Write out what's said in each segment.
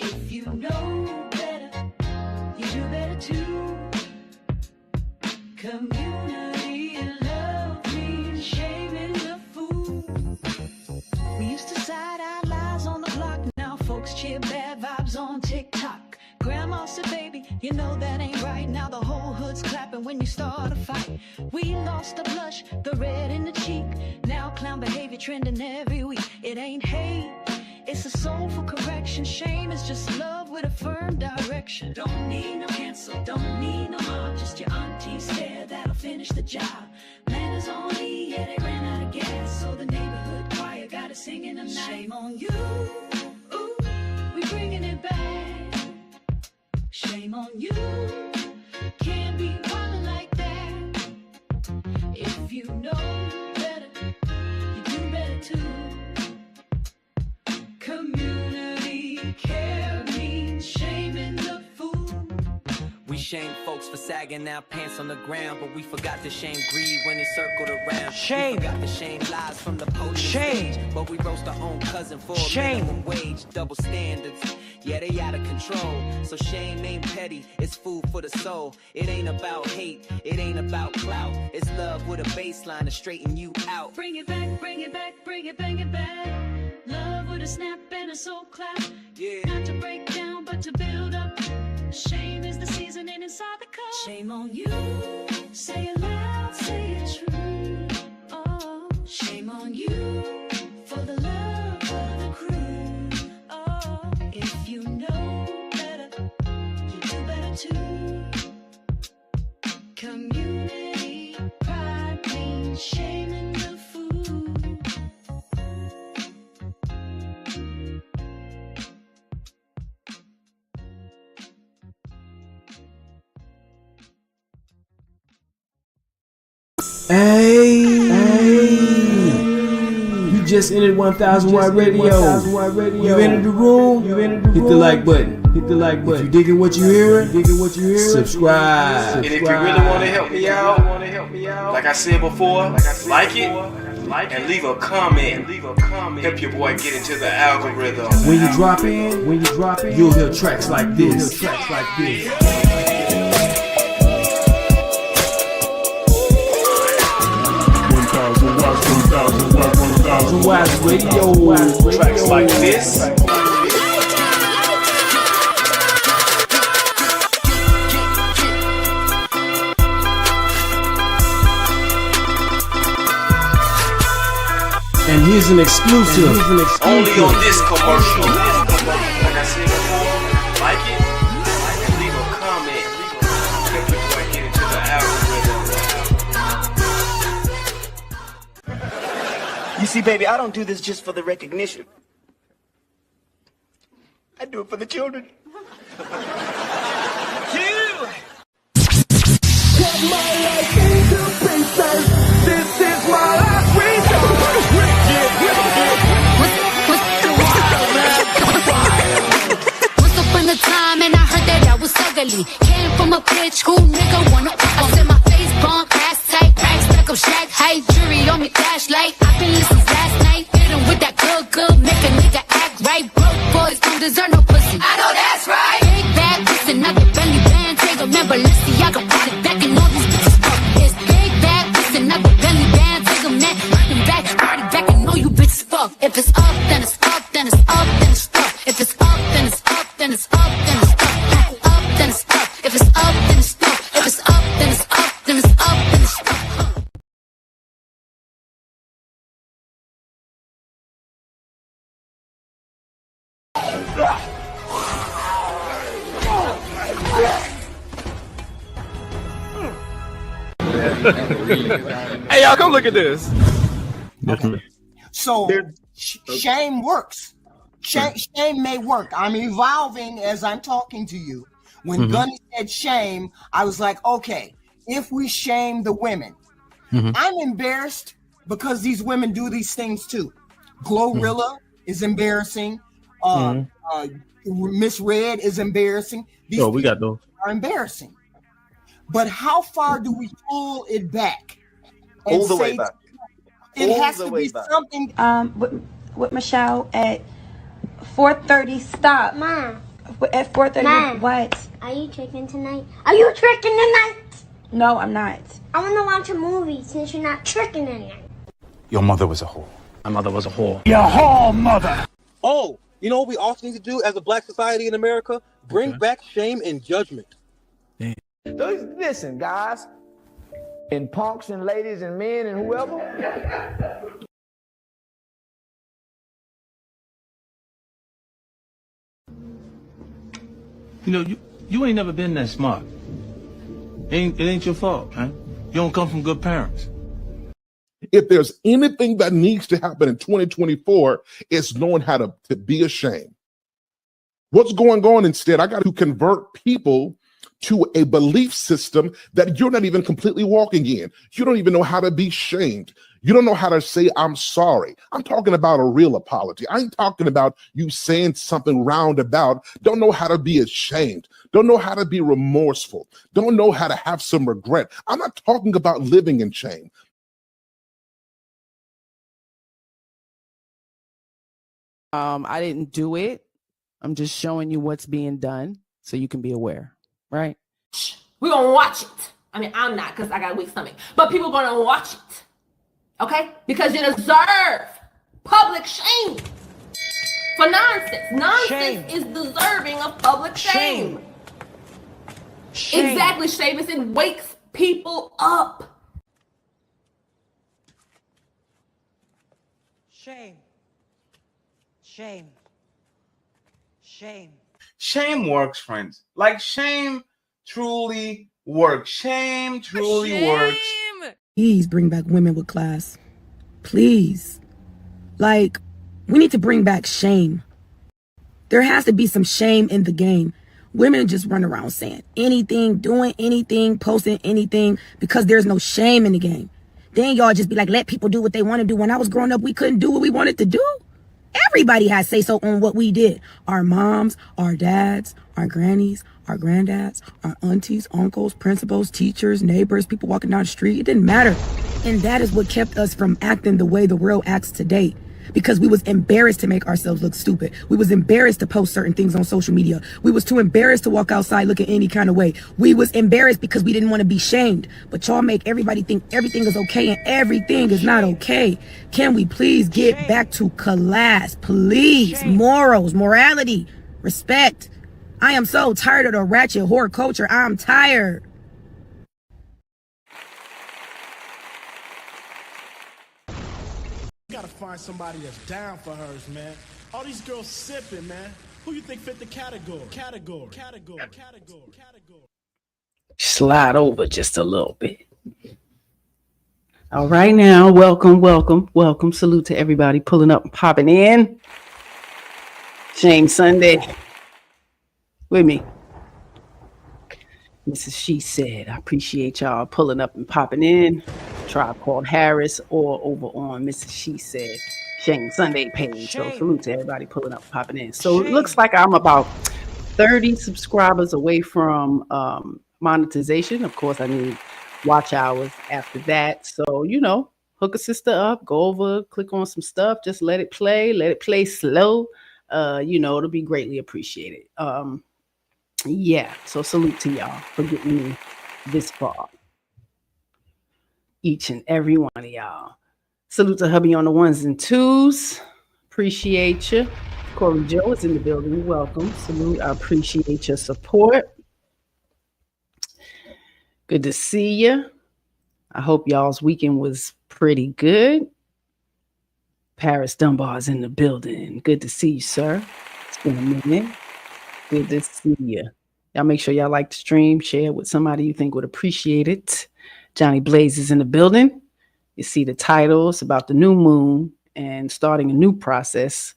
If you know better, you do better too. Community love means shaming the fool. We used to cite our lies on the block. Now folks cheer bad vibes on TikTok. Grandma said, baby, you know that ain't right. Now the whole hood's clapping when you start a fight. We lost the blush, the red in the cheek. Now clown behavior trending every week. It ain't hate, it's a soulful correction. Shame is just love with a firm direction. Don't need no cancel, don't need no mob. Just your auntie's stare, that'll finish the job. Manners only, yeah, they ran out of gas. So the neighborhood choir got it singing tonight. Shame on you, ooh, we bringing it back. Shame on you, can't be wildin' like that. If you know better, you do better too. Community care means shaming the fool. We shame folks for sagging our pants on the ground, but we forgot to shame greed when it circled around. Shame. We forgot to shame lies from the podium Shame. stage, but we roast our own cousin for Shame. a minimum wage. Double standards, yeah, they out of control. So shame ain't petty, it's food for the soul. It ain't about hate, it ain't about clout. It's love with a baseline to straighten you out. Bring it back, bring it back, bring it, bring it back. Love with a snap and a soul clap. Yeah. Not to break down, but to build up. Shame is the seasoning inside the cup. Shame on you. Say it loud, say it true. Oh, shame on you for the love of the crew. Oh, if you know better, you do better too. Community pride means shaming the fool. Hey, you just entered 1000 Watt Radio. You entered the room. Hit the like button. If you digging what you hearing, subscribe. And if you really want to help me out, like I said before, like it and leave a comment. Help your boy get into the algorithm. When you drop in, you'll hear tracks like this. Watts Radio. Tracks like this. And here's an exclusive. Only on this commercial. Like I said before, like it and leave a comment. Help your boy get into the algorithm. You see, baby, I don't do this just for the recognition. I do it for the children. Cut my life into pieces. This is my last resort. Once upon a time, and I heard that I was ugly. Came from a bitch who nigga wanna. I said my face bump, ass tight, rack stack up shack height, jury on me flashlight. I been listening last night, hit him with that good, make a nigga act right. Broke boys don't deserve no pussy. I know that's right. Big bad pussy, not the belly band. Take a member, let's see, I can put it back and all these bitches fuck. It's big bad pussy, not the belly band. Take a man, run back, party back and all you bitches fuck. If it's up, then it's up, then it's up, then it's up. If it's up, then it's up, then it's up, then it's up. Up, then it's up. If it's up, then it's up. If it's up, then it's up, then it's up, then it's up. Hey, y'all, come look at this. Okay. So shame works. Shame may work. I'm evolving as I'm talking to you. When Gunny said shame, I was like, okay, if we shame the women, I'm embarrassed because these women do these things too. Glorilla is embarrassing. Miss Red is embarrassing. These we got those. are embarrassing. But how far do we pull it back? All the way back. It has to be something. With Michelle at 4:30. Stop, Mom. At 4:30. Mom, What? are you tricking tonight? Are you tricking tonight? No, I'm not. I want to watch a movie since you're not tricking tonight. Your mother was a whore. My mother was a whore. Your whore mother! Oh, you know what we also need to do as a black society in America? Bring back shame and judgment. Listen, guys, and punks and ladies and men and whoever. You know, you ain't never been that smart. It ain't your fault, man. You don't come from good parents. If there's anything that needs to happen in 2024, it's knowing how to be ashamed. What's going on instead? I got to convert people to a belief system that you're not even completely walking in. You don't even know how to be shamed. You don't know how to say, I'm sorry. I'm talking about a real apology. I ain't talking about you saying something roundabout. Don't know how to be ashamed. Don't know how to be remorseful. Don't know how to have some regret. I'm not talking about living in shame. I didn't do it. I'm just showing you what's being done so you can be aware, right? We're going to watch it. I mean, I'm not because I got a weak stomach, but people going to watch it. Okay? Because you deserve public shame for nonsense. Nonsense is deserving of public shame. Exactly, Seamus. It wakes people up. Shame. Shame. Shame. Shame works, friends. Like, shame truly works. Shame truly works. Please bring back women with class. Please. Like, we need to bring back shame. There has to be some shame in the game. Women just run around saying anything, doing anything, posting anything because there's no shame in the game. Then y'all just be like, let people do what they want to do. When I was growing up, we couldn't do what we wanted to do. Everybody has say so on what we did. Our moms, our dads, our grannies, our granddads, our aunties, uncles, principals, teachers, neighbors, people walking down the street. It didn't matter. And that is what kept us from acting the way the world acts today. Because we was embarrassed to make ourselves look stupid. We was embarrassed to post certain things on social media. We was too embarrassed to walk outside looking any kind of way. We was embarrassed because we didn't want to be shamed. But y'all make everybody think everything is okay and everything is not okay. Can we please get back to class? Please. Morals, morality, respect. I am so tired of the ratchet whore culture. I'm tired. Gotta find somebody that's down for hers, man. All these girls sipping, man. Who you think fit the category? Category. Slide over just a little bit. All right now, welcome. Salute to everybody pulling up and popping in. Shame Sunday. With me. Mrs.SheSaid. I appreciate y'all pulling up and popping in. Tribe Called Harris or over on Mrs.SheSaid Shame Sunday page. So salute to everybody pulling up and popping in. So it looks like I'm about 30 subscribers away from monetization. Of course, I need watch hours after that. So, you know, hook a sister up, go over, click on some stuff, just let it play slow. You know, it'll be greatly appreciated. Yeah, so salute to y'all for getting me this far. Each and every one of y'all. Salute to hubby on the ones and twos. Appreciate you. Corey Joe is in the building. Welcome. Salute. I appreciate your support. Good to see you. I hope y'all's weekend was pretty good. Paris Dunbar is in the building. Good to see you, sir. It's been a minute. Good to see you. Y'all make sure y'all like the stream, share it with somebody you think would appreciate it. Johnny Blaze is in the building. You see the title. It's about the new moon and starting a new process,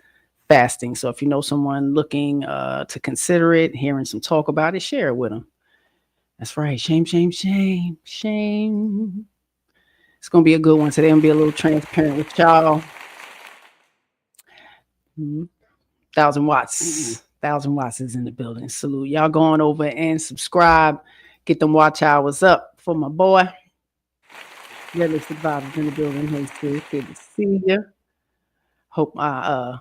fasting. So if you know someone looking to consider it, hearing some talk about it, share it with them. That's right. Shame. It's going to be a good one today. I'm going to be a little transparent with y'all. 1,000 watts. 1,000 watts is in the building. Salute. Y'all going over and subscribe. Get them watch hours up for my boy. Realistic Vibes in the building. Hey, sis. Good to see you. Hope my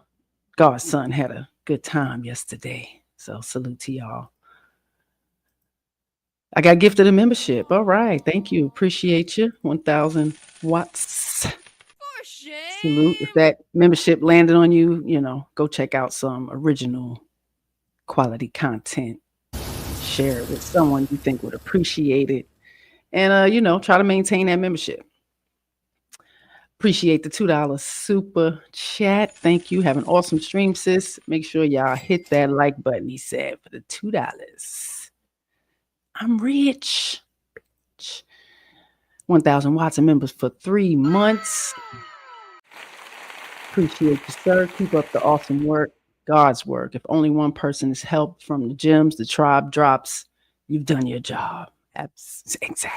godson had a good time yesterday. So salute to y'all. I got gifted a membership. All right. Thank you. Appreciate you. 1,000 watts. Salute. If that membership landed on you, go check out some original quality content. Share it with someone you think would appreciate it. And, try to maintain that membership. Appreciate the $2 super chat. Thank you. Have an awesome stream, sis. Make sure y'all hit that like button, he said, for the $2. I'm rich. 1,000 watts of members for 3 months. Appreciate you, sir. Keep up the awesome work. God's work. If only one person is helped from the gems, the tribe drops. You've done your job. Exactly.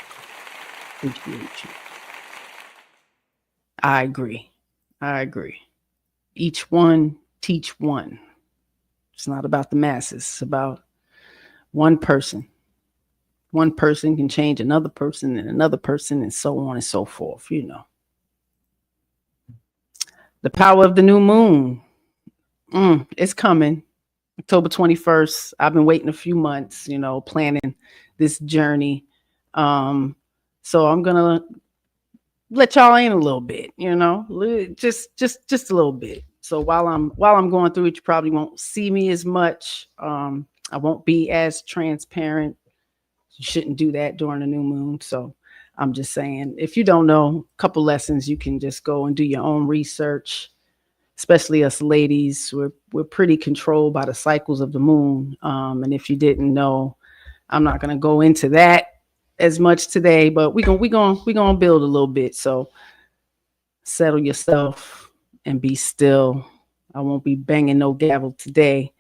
Appreciate you. I agree. Each one, teach one. It's not about the masses. It's about one person. One person can change another person and another person and so on and so forth, The power of the new moon. It's coming. October 21st. I've been waiting a few months, planning this journey. So I'm going to let y'all in a little bit, just a little bit. So while I'm going through it, you probably won't see me as much. I won't be as transparent. You shouldn't do that during a new moon. So I'm just saying, if you don't know a couple lessons, you can just go and do your own research. Especially us ladies, we're pretty controlled by the cycles of the moon. And if you didn't know, I'm not going to go into that as much today, but we're gonna build a little bit. So settle yourself and be still. I won't be banging no gavel today,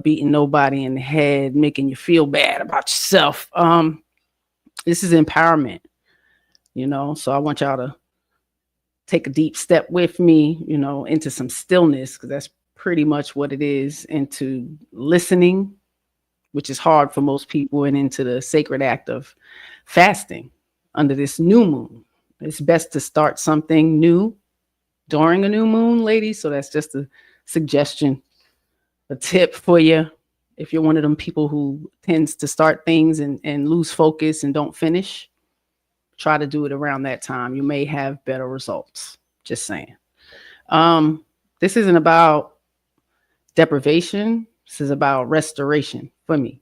beating nobody in the head, making you feel bad about yourself. This is empowerment, so I want y'all to take a deep step with me, into some stillness, because that's pretty much what it is, into listening, which is hard for most people, and into the sacred act of fasting under this new moon. It's best to start something new during a new moon, ladies. So that's just a suggestion, a tip for you. If you're one of them people who tends to start things and lose focus and don't finish, try to do it around that time. You may have better results. Just saying. This isn't about deprivation. This is about restoration for me,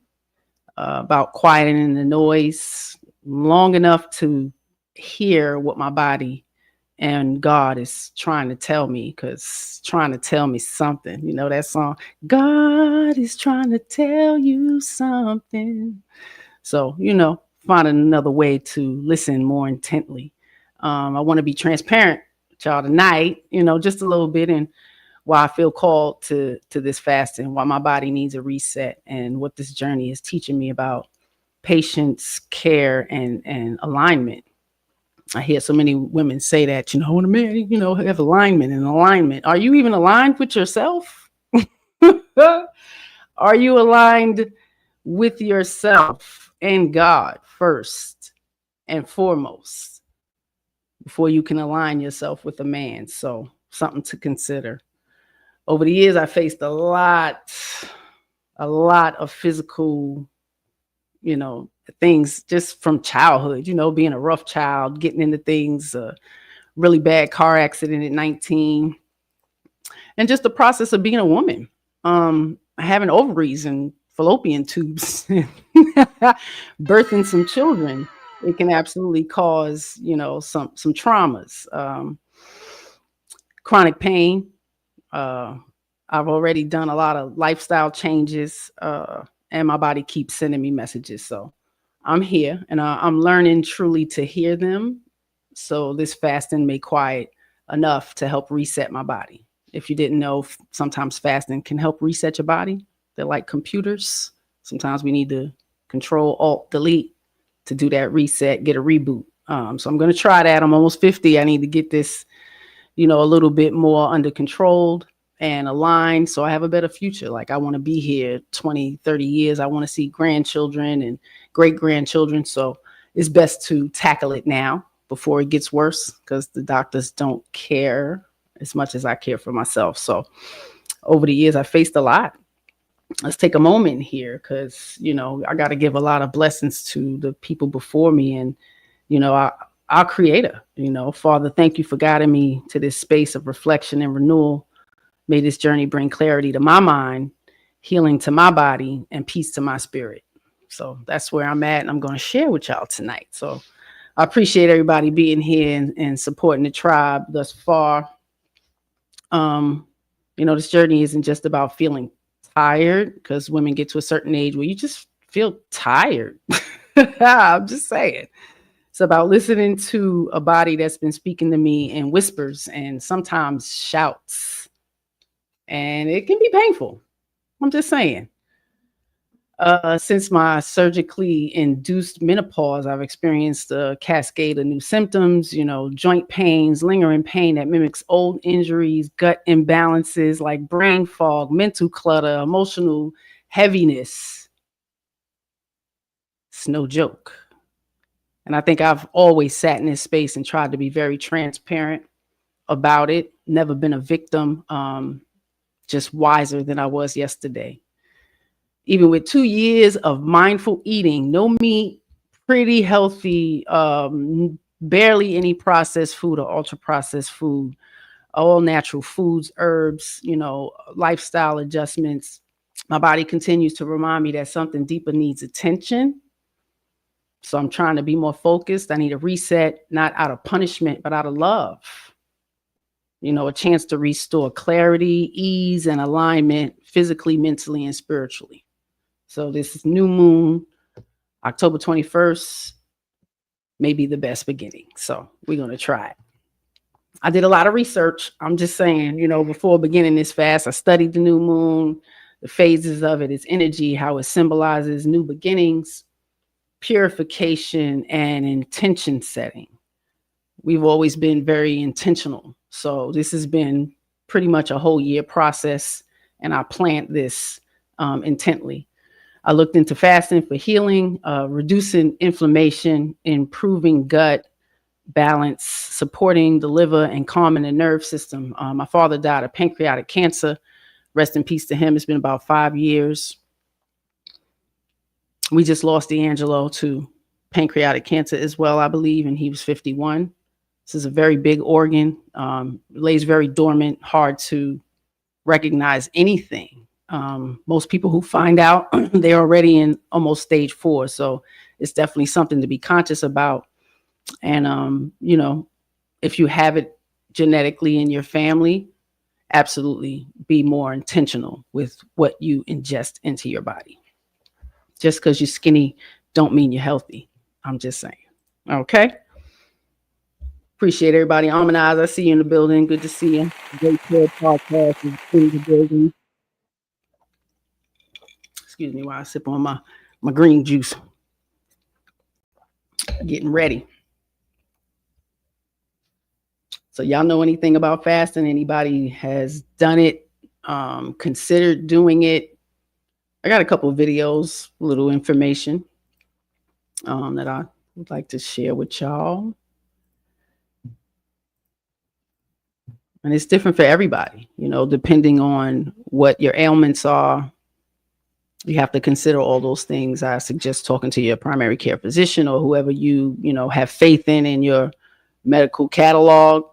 about quieting the noise long enough to hear what my body and God is trying to tell me, because trying to tell me something, that song, God is trying to tell you something. So, finding another way to listen more intently. I want to be transparent with y'all tonight, just a little bit, and why I feel called to this fasting, why my body needs a reset, and what this journey is teaching me about patience, care, and alignment. I hear so many women say that, when a man, have alignment and alignment. Are you even aligned with yourself? Are you aligned with yourself and God first and foremost before you can align yourself with a man? So something to consider. Over the years, I faced a lot of physical, things just from childhood, being a rough child, getting into things, really bad car accident at 19, and just the process of being a woman, having ovaries and fallopian tubes, birthing some children. It can absolutely cause, some traumas, chronic pain. I've already done a lot of lifestyle changes, and my body keeps sending me messages. So I'm here, and I'm learning truly to hear them. So this fasting may quiet enough to help reset my body. If you didn't know, sometimes fasting can help reset your body. They're like computers. Sometimes we need to Control Alt Delete to do that reset, get a reboot. So I'm going to try that. I'm almost 50. I need to get this, a little bit more under control and aligned, so I have a better future. Like, I want to be here 20, 30 years. I want to see grandchildren and great grandchildren. So it's best to tackle it now before it gets worse, because the doctors don't care as much as I care for myself. So over the years, I faced a lot. let's take a moment here, because, I got to give a lot of blessings to the people before me and, our creator. Father, thank you for guiding me to this space of reflection and renewal. May this journey bring clarity to my mind, healing to my body, and peace to my spirit. So that's where I'm at, and I'm going to share with y'all tonight. So I appreciate everybody being here and supporting the tribe thus far. This journey isn't just about feeling tired, because women get to a certain age where you just feel tired. I'm just saying. It's about listening to a body that's been speaking to me in whispers and sometimes shouts. And it can be painful. I'm just saying. Since my surgically induced menopause, I've experienced a cascade of new symptoms, joint pains, lingering pain that mimics old injuries, gut imbalances like brain fog, mental clutter, emotional heaviness. It's no joke. And I think I've always sat in this space and tried to be very transparent about it. Never been a victim, just wiser than I was yesterday. Even with 2 years of mindful eating, no meat, pretty healthy, barely any processed food or ultra processed food, all natural foods, herbs, lifestyle adjustments, my body continues to remind me that something deeper needs attention. So I'm trying to be more focused. I need a reset, not out of punishment, but out of love. A chance to restore clarity, ease, and alignment physically, mentally, and spiritually. So this is new moon, October 21st, may be the best beginning. So we're going to try it. I did a lot of research. I'm just saying, before beginning this fast, I studied the new moon, the phases of it, its energy, how it symbolizes new beginnings, purification, and intention setting. We've always been very intentional. So this has been pretty much a whole year process, and I planned this intently. I looked into fasting for healing, reducing inflammation, improving gut balance, supporting the liver, and calming the nerve system. My father died of pancreatic cancer. Rest in peace to him. It's been about 5 years. We just lost D'Angelo to pancreatic cancer as well, I believe, and he was 51. This is a very big organ, lays very dormant, hard to recognize anything. Most people who find out, they're already in almost stage 4. So it's definitely something to be conscious about. And, if you have it genetically in your family, absolutely be more intentional with what you ingest into your body. Just because you're skinny don't mean you're healthy. I'm just saying. Okay. Appreciate everybody. Almanaz, I see you in the building. Good to see you. Great podcast is in the building. Excuse me while I sip on my green juice. Getting ready. So y'all know anything about fasting? Anybody has done it, considered doing it? I got a couple of videos, little information that I would like to share with y'all. And it's different for everybody, depending on what your ailments are. You have to consider all those things. I suggest talking to your primary care physician or whoever you have faith in your medical catalog.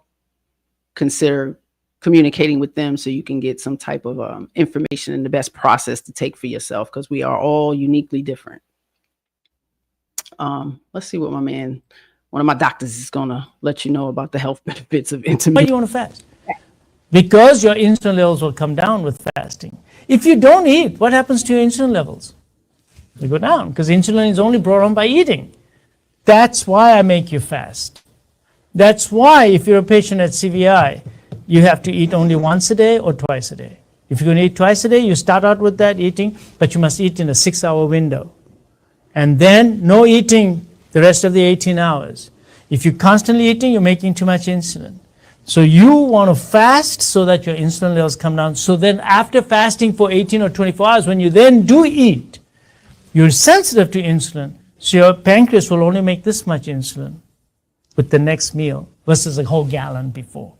Consider communicating with them so you can get some type of information and the best process to take for yourself, because we are all uniquely different. Let's see what one of my doctors is going to let you know about the health benefits of intermittent. Why do you want to fast? Because your insulin levels will come down with fasting. If you don't eat, what happens to your insulin levels? They go down, because insulin is only brought on by eating. That's why I make you fast. That's why if you're a patient at CVI, you have to eat only once a day or twice a day. If you're going to eat twice a day, you start out with that eating, but you must eat in a 6-hour window. And then no eating the rest of the 18 hours. If you're constantly eating, you're making too much insulin. So you want to fast so that your insulin levels come down. So then after fasting for 18 or 24 hours, when you then do eat, you're sensitive to insulin. So your pancreas will only make this much insulin with the next meal versus a whole gallon before.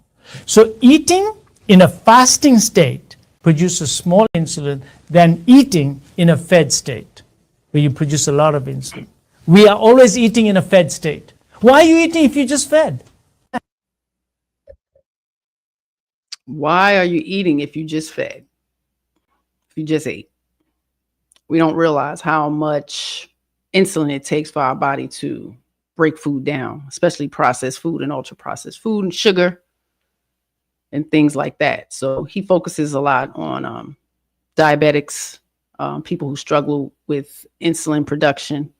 So eating in a fasting state produces small insulin than eating in a fed state, where you produce a lot of insulin. We are always eating in a fed state. Why are you eating if you just fed? Why are you eating if you just fed? If you just ate? We don't realize how much insulin it takes for our body to break food down, especially processed food and ultra processed food and sugar and things like that. So he focuses a lot on diabetics, people who struggle with insulin production,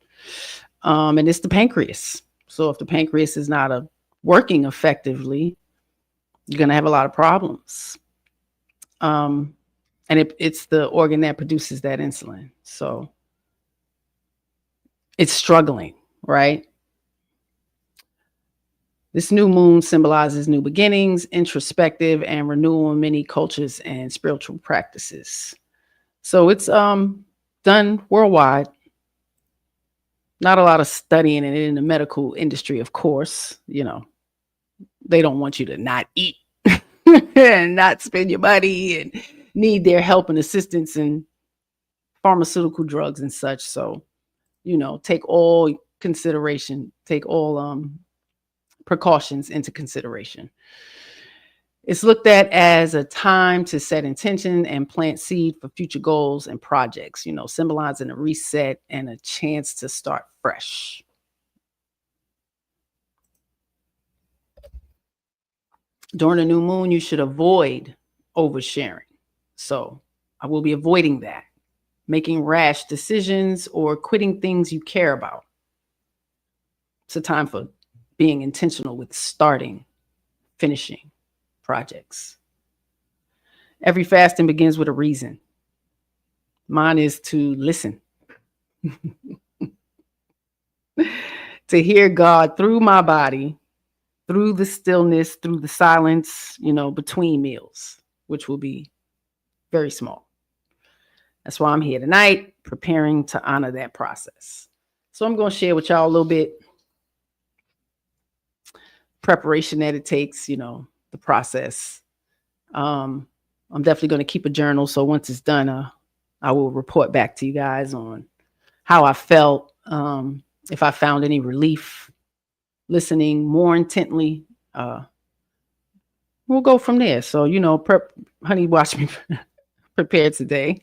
and it's the pancreas. So if the pancreas is not working effectively, you're going to have a lot of problems. And it's the organ that produces that insulin. So it's struggling, right? This new moon symbolizes new beginnings, introspective and renewal in many cultures and spiritual practices. So it's done worldwide. Not a lot of studying it in the medical industry, of course. You know, they don't want you to not eat and not spend your money and need their help and assistance in pharmaceutical drugs and such. So, you know, take all precautions into consideration. It's looked at as a time to set intention and plant seed for future goals and projects, you know, symbolizing a reset and a chance to start fresh. During a new moon, you should avoid oversharing. So I will be avoiding that, making rash decisions or quitting things you care about. It's a time for being intentional with starting, finishing projects. Every fasting begins with a reason. Mine is to listen, to hear God through my body, through the stillness, through the silence, you know, between meals, which will be very small. That's why I'm here tonight, preparing to honor that process. So I'm going to share with y'all a little bit preparation that it takes, you know, the process. I'm definitely going to keep a journal. So once it's done, I will report back to you guys on how I felt, if I found any relief, listening more intently. We'll go from there. So, you know, honey, watch me prepare today.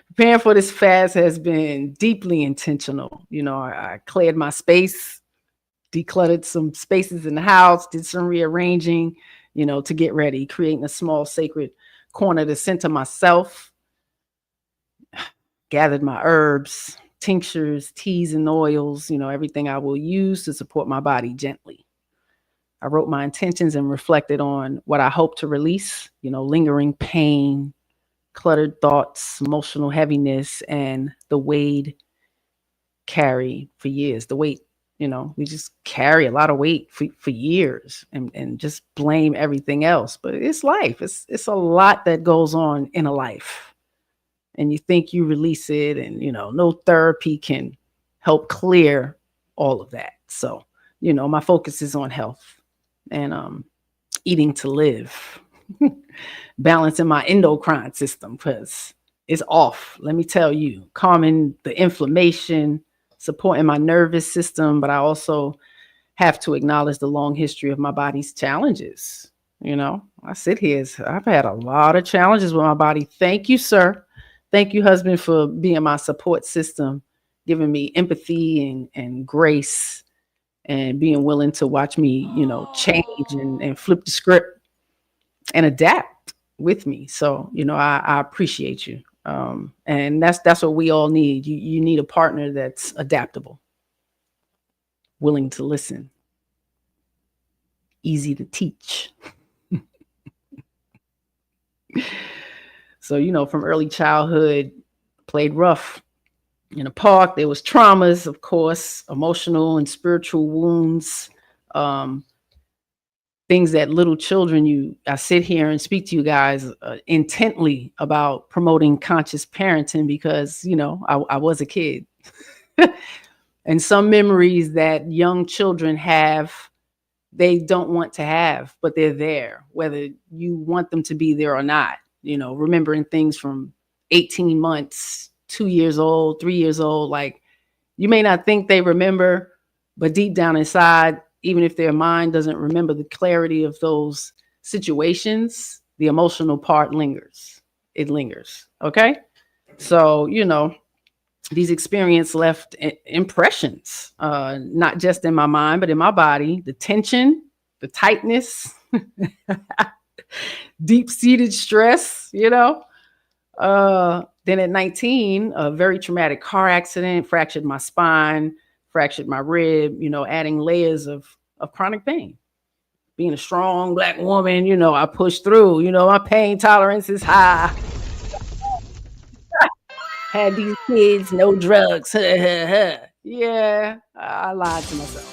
Preparing for this fast has been deeply intentional. You know, I cleared my space, decluttered some spaces in the house, did some rearranging, you know, to get ready, creating a small sacred corner to center myself. Gathered my herbs, tinctures, teas, and oils, you know, everything I will use to support my body gently. I wrote my intentions and reflected on what I hope to release, you know, lingering pain, cluttered thoughts, emotional heaviness, and the weight carried for years. The weight, you know, we just carry a lot of weight for years and just blame everything else. But it's life. It's a lot that goes on in a life. And you think you release it and, you know, no therapy can help clear all of that. So, you know, my focus is on health and eating to live, balancing my endocrine system because it's off. Let me tell you, calming the inflammation, supporting my nervous system. But I also have to acknowledge the long history of my body's challenges. You know, I sit here, I've had a lot of challenges with my body. Thank you, sir. Thank you, husband, for being my support system, giving me empathy and grace and being willing to watch me, you know, change and flip the script and adapt with me. So, you know, I appreciate you. And that's what we all need. You need a partner that's adaptable, willing to listen, easy to teach. So, you know, from early childhood, played rough in a park. There was traumas, of course, emotional and spiritual wounds, things that little children, I sit here and speak to you guys intently about promoting conscious parenting because, you know, I was a kid. And some memories that young children have, they don't want to have, but they're there, whether you want them to be there or not. remembering things from 18 months, 2 years old, 3 years old. Like, you may not think they remember, but deep down inside, even if their mind doesn't remember the clarity of those situations, the emotional part lingers. It lingers. Okay. So, these experiences left impressions, not just in my mind, but in my body, the tension, the tightness, deep-seated stress, Then at 19, a very traumatic car accident, fractured my spine, fractured my rib, adding layers of chronic pain. Being a strong Black woman, I push through, my pain tolerance is high. Had these kids, no drugs. Yeah, I lied to myself.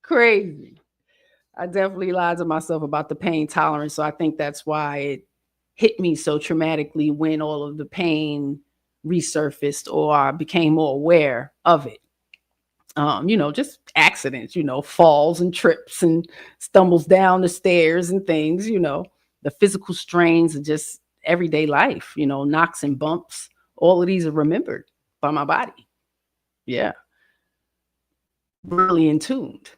Crazy. I definitely lied to myself about the pain tolerance. So I think that's why it hit me so traumatically when all of the pain resurfaced or I became more aware of it. Just accidents, falls and trips and stumbles down the stairs and things, the physical strains of just everyday life, knocks and bumps. All of these are remembered by my body. Yeah. Really in tuned.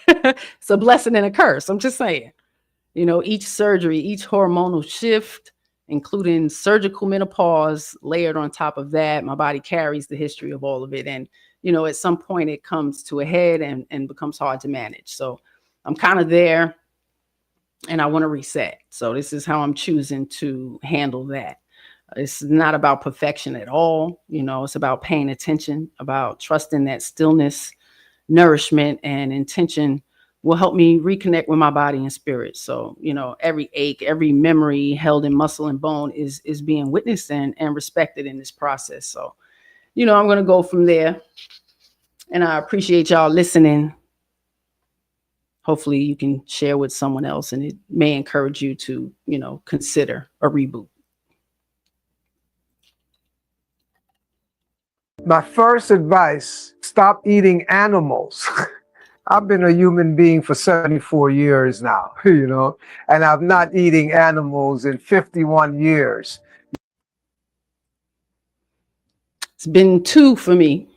It's a blessing and a curse. I'm just saying, each surgery, each hormonal shift, including surgical menopause layered on top of that, my body carries the history of all of it. And, at some point it comes to a head and becomes hard to manage. So I'm kind of there and I want to reset. So this is how I'm choosing to handle that. It's not about perfection at all. It's about paying attention, about trusting that stillness, nourishment, and intention will help me reconnect with my body and spirit. So, every ache, every memory held in muscle and bone is being witnessed and respected in this process. So, I'm going to go from there. And I appreciate y'all listening. Hopefully you can share with someone else and it may encourage you to, consider a reboot. My first advice, stop eating animals. I've been a human being for 74 years now, and I'm not eating animals in 51 years. It's been 2 for me.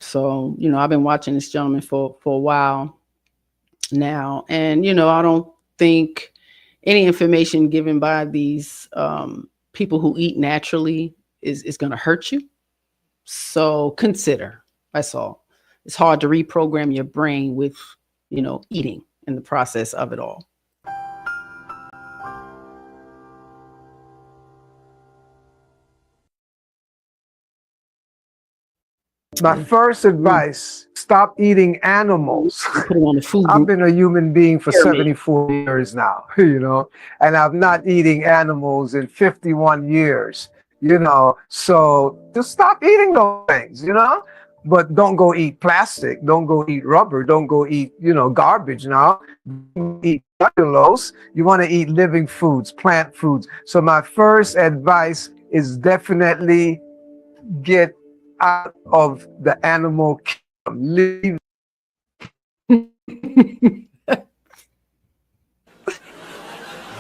So, I've been watching this gentleman for a while now. And, I don't think any information given by these people who eat naturally is going to hurt you. So consider, that's all. It's hard to reprogram your brain with, eating in the process of it all. My first advice, stop eating animals. I've been a human being for 74 years now, and I'm not eating animals in 51 years, so just stop eating those things, but don't go eat plastic, don't go eat rubber, don't go eat, garbage now. Eat cellulose. You want to eat living foods, plant foods. So my first advice is definitely get out of the animal kingdom. Leave.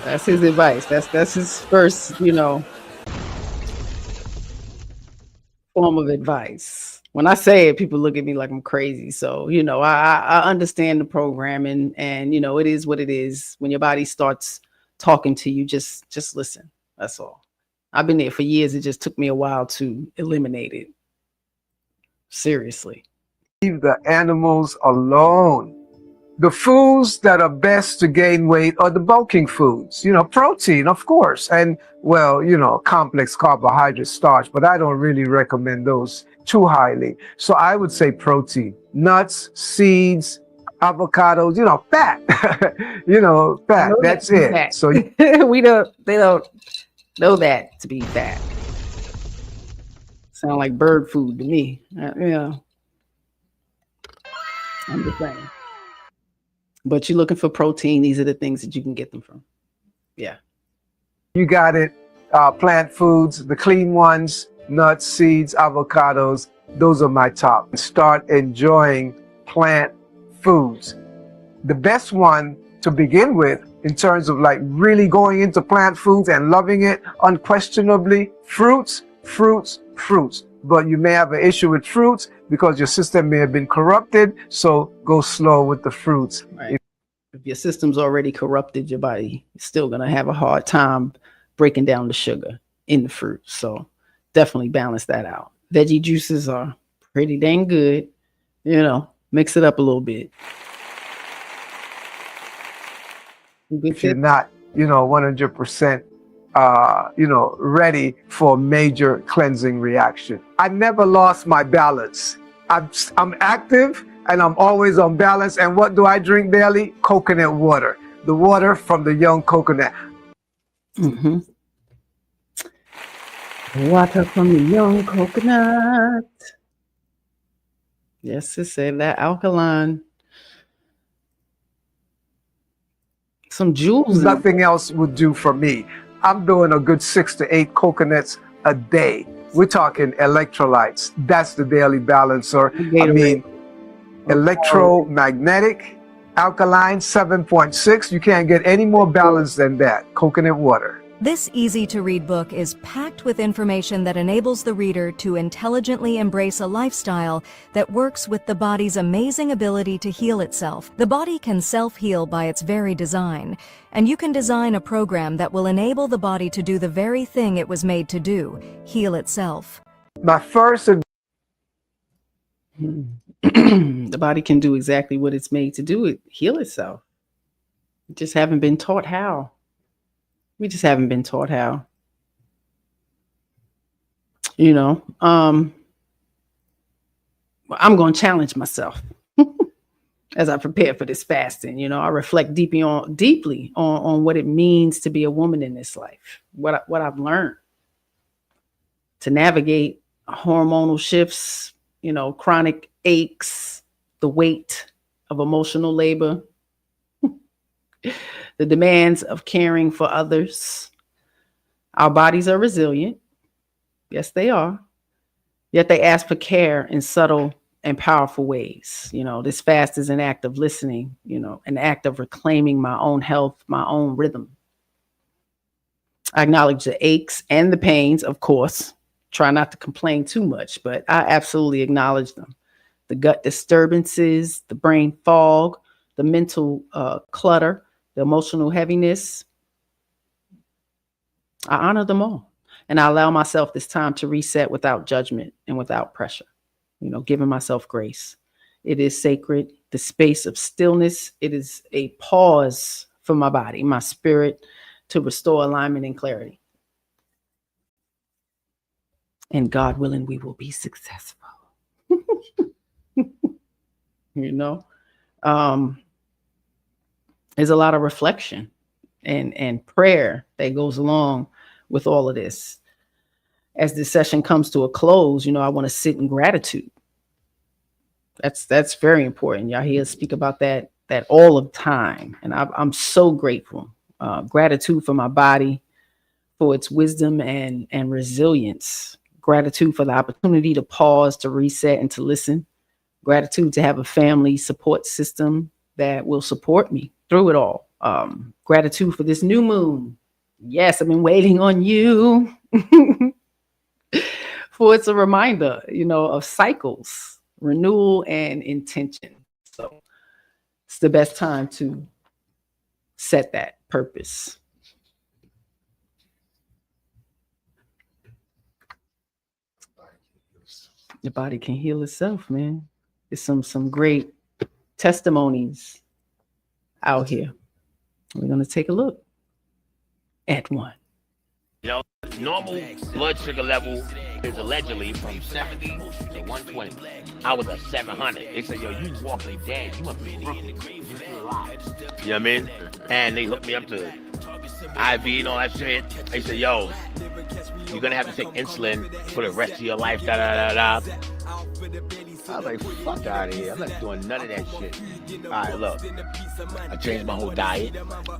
That's his advice. That's his first, form of advice. When I say it, people look at me like I'm crazy. So, I understand the program and it is what it is. When your body starts talking to you, just listen. That's all. I've been there for years. It just took me a while to eliminate it. Seriously. Leave the animals alone. The foods that are best to gain weight are the bulking foods, protein, of course, and complex carbohydrate, starch, but I don't really recommend those too highly. So I would say protein, nuts, seeds, avocados, fat, fat, that's it. Fat. So they don't know that to be fat. Sound like bird food to me. I'm just saying. But you're looking for protein. These are the things that you can get them from. Yeah. You got it. Plant foods, the clean ones, nuts, seeds, avocados. Those are my top. Start enjoying plant foods. the best one to begin with in terms of like really going into plant foods and loving it, unquestionably, fruits. But you may have an issue with fruits because your system may have been corrupted. So go slow with the fruits. Right. If your system's already corrupted, your body is still going to have a hard time breaking down the sugar in the fruit. So definitely balance that out. Veggie juices are pretty dang good. You know, mix it up a little bit. If you're not, 100%, ready for a major cleansing reaction. I never lost my balance. I'm active and I'm always on balance. And what do I drink daily? Coconut water. The water from the young coconut. Mm-hmm. Water from the young coconut. Yes, it said that alkaline. Some jewels. Nothing else would do for me. I'm doing a good 6 to 8 coconuts a day. We're talking electrolytes. That's the daily balancer. I mean, electromagnetic, alkaline, 7.6. You can't get any more balance than that. Coconut water. This easy-to-read book is packed with information that enables the reader to intelligently embrace a lifestyle that works with the body's amazing ability to heal itself. The body can self-heal by its very design, and you can design a program that will enable the body to do the very thing it was made to do, heal itself. My first... The body can do exactly what it's made to do, heal itself. You just haven't been taught how. We just haven't been taught how. I'm going to challenge myself as I prepare for this fasting. I reflect deeply on what it means to be a woman in this life, what I've learned to navigate hormonal shifts, chronic aches, the weight of emotional labor, the demands of caring for others. Our bodies are resilient. Yes, they are. Yet they ask for care in subtle and powerful ways. This fast is an act of listening, an act of reclaiming my own health, my own rhythm. I acknowledge the aches and the pains, of course. Try not to complain too much, but I absolutely acknowledge them. The gut disturbances, the brain fog, the mental clutter, the emotional heaviness. I honor them all. And I allow myself this time to reset without judgment and without pressure, giving myself grace. It is sacred, the space of stillness. It is a pause for my body, my spirit, to restore alignment and clarity. And God willing, we will be successful. There's a lot of reflection and prayer that goes along with all of this. As this session comes to a close, I want to sit in gratitude. That's very important. Y'all hear us speak about that all of the time. And I'm so grateful. Gratitude for my body, for its wisdom and resilience. Gratitude for the opportunity to pause, to reset, and to listen. Gratitude to have a family support system that will support me through it all. Gratitude for this new moon. Yes, I've been waiting on you. For it's a reminder, of cycles, renewal, and intention. So it's the best time to set that purpose. The body can heal itself, man. There's some great testimonies out here. We're going to take a look at one. Normal blood sugar level is allegedly from 70 to 120. I was at 700. They said, yo, you walking dead. You must be rookie. You still alive. You know what I mean? And they hooked me up to IV and all that shit. They said, yo, you're going to have to take insulin for the rest of your life. I was like, fuck out of here. I'm not doing none of that shit. All right, look. I changed my whole diet,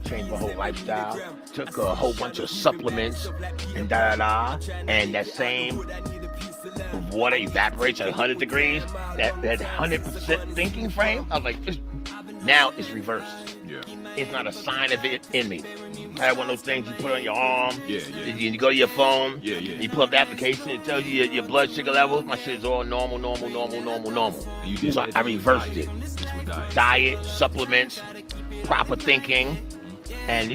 changed my whole lifestyle, took a whole bunch of supplements, and and that same water evaporates at 100 degrees, that 100% thinking frame. I was like, Now it's reversed. Yeah. It's not a sign of it in me. I had one of those things you put on your arm. Yeah. You go to your phone. Yeah. You pull up the application. It tells you your blood sugar levels. My shit's all normal. So I reversed it. Diet, supplements, proper thinking, and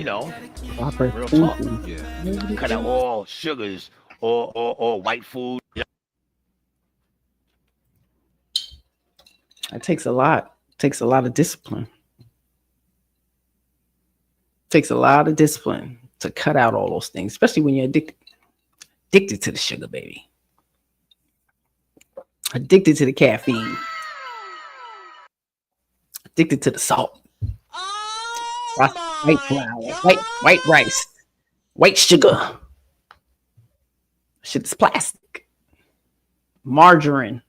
Proper real thinking. talk. Cut out all sugars, all white food. It takes a lot. It takes a lot of discipline. It takes a lot of discipline to cut out all those things, especially when you're addicted to the sugar, baby. Addicted to the caffeine. Addicted to the salt. White flour, white rice, white sugar. Shit is plastic. Margarine,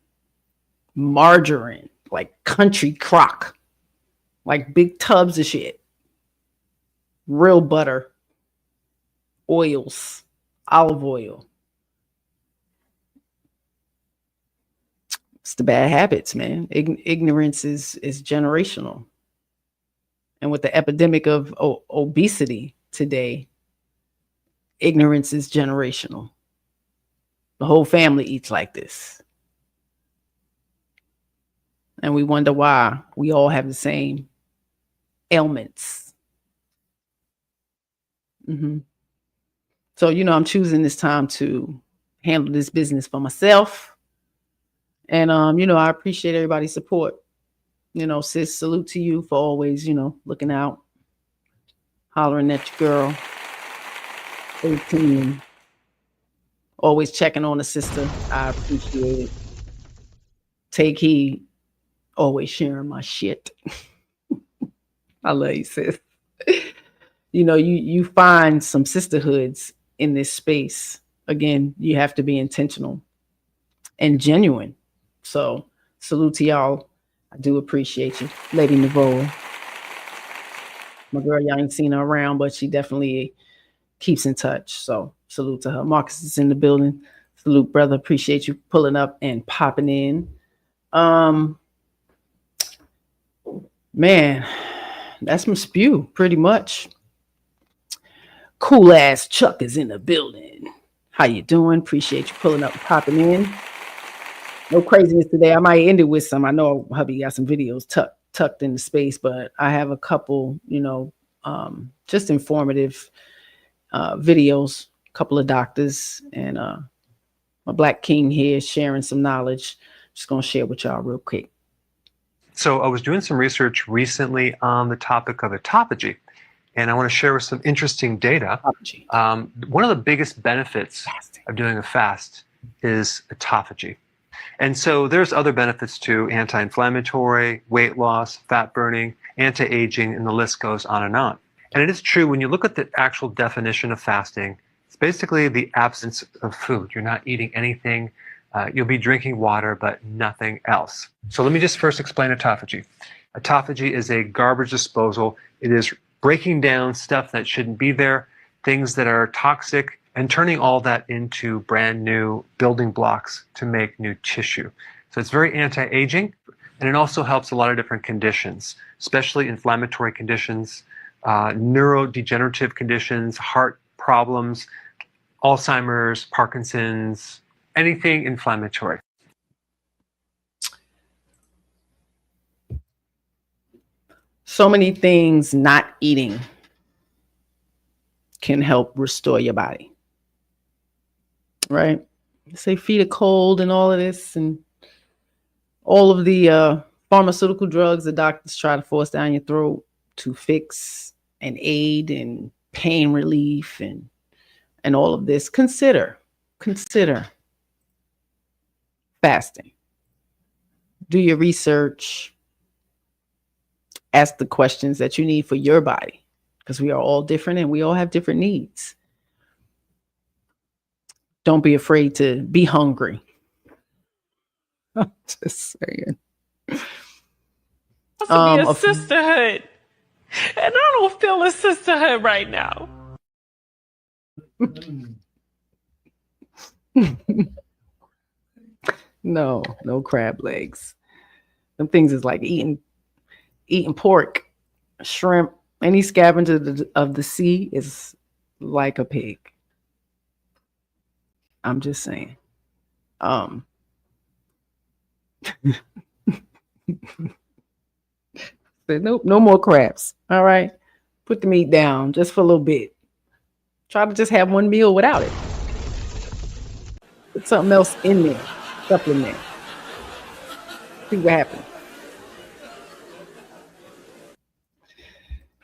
like country crock, like big tubs of shit. Real butter, oils, olive oil. It's the bad habits, man. Ignorance is generational. And with the epidemic of obesity today, ignorance is generational. The whole family eats like this. And we wonder why we all have the same ailments. So, I'm choosing this time to handle this business for myself. And, I appreciate everybody's support. Sis, salute to you for always, looking out, hollering at your girl, 18, always checking on the sister. I appreciate it. Take heed, always sharing my shit. I love you, sis. You find some sisterhoods in this space. Again, you have to be intentional and genuine. So salute to y'all. I do appreciate you. Lady Navole. My girl, y'all ain't seen her around, but she definitely keeps in touch. So salute to her. Marcus is in the building. Salute, brother. Appreciate you pulling up and popping in. Man, that's my spew, pretty much. Cool ass Chuck is in the building. How you doing? Appreciate you pulling up and popping in. No craziness today. I might end it with some. I know hubby got some videos tucked in the space, but I have a couple, just informative videos. A couple of doctors and my Black King here sharing some knowledge. Just gonna share with y'all real quick. So I was doing some research recently on the topic of autophagy, and I want to share some interesting data. One of the biggest benefits of doing a fast is autophagy. And so there's other benefits too: anti-inflammatory, weight loss, fat burning, anti-aging, and the list goes on and on. And it is true, when you look at the actual definition of fasting, it's basically the absence of food. You're not eating anything. You'll be drinking water, but nothing else. So let me just first explain autophagy. Autophagy is a garbage disposal. It is breaking down stuff that shouldn't be there, things that are toxic, and turning all that into brand new building blocks to make new tissue. So it's very anti-aging, and it also helps a lot of different conditions, especially inflammatory conditions, neurodegenerative conditions, heart problems, Alzheimer's, Parkinson's, anything inflammatory. So many things not eating can help restore your body. Right? Say feed a cold and all of this, and all of the pharmaceutical drugs the doctors try to force down your throat to fix and aid in pain relief and all of this. Consider fasting. Do your research. Ask the questions that you need for your body, because we are all different and we all have different needs. Don't be afraid to be hungry. I'm just saying. It's supposed to be a sisterhood. And I don't feel a sisterhood right now. No crab legs. Them things is like eating eating pork, shrimp, any scavenger of the sea is like a pig. I'm just saying. Nope, no more crabs. All right. Put the meat down just for a little bit. Try to just have one meal without it. Put something else in there. Supplement. See what happens.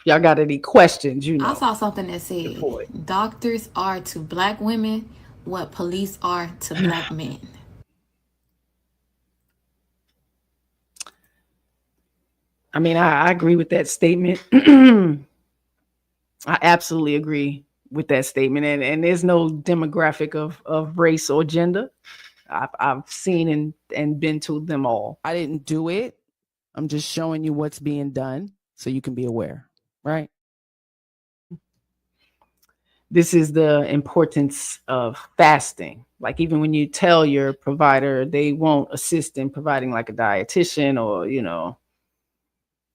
Y'all got any questions? You know. I saw something that said doctors are to black women what police are to black men. I mean, I agree with that statement. I absolutely agree with that statement. And there's no demographic of race or gender. I've seen and been to them all. I didn't do it. I'm just showing you what's being done so you can be aware, right? This is the importance of fasting. Like even when you tell your provider, they won't assist in providing like a dietitian or, you know,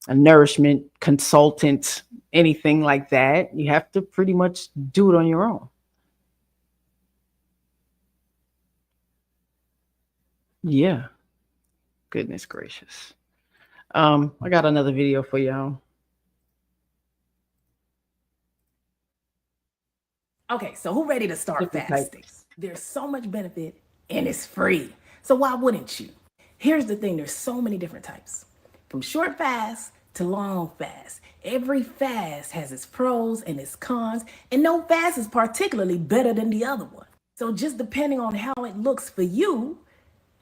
a nourishment consultant, anything like that. You have to pretty much do it on your own. Yeah. Goodness gracious. I got another video for y'all. Okay, so who ready to start fasting? There's so much benefit and it's free. So why wouldn't you? Here's the thing, there's so many different types. From short fast to long fast. Every fast has its pros and its cons, and no fast is particularly better than the other one. So just depending on how it looks for you,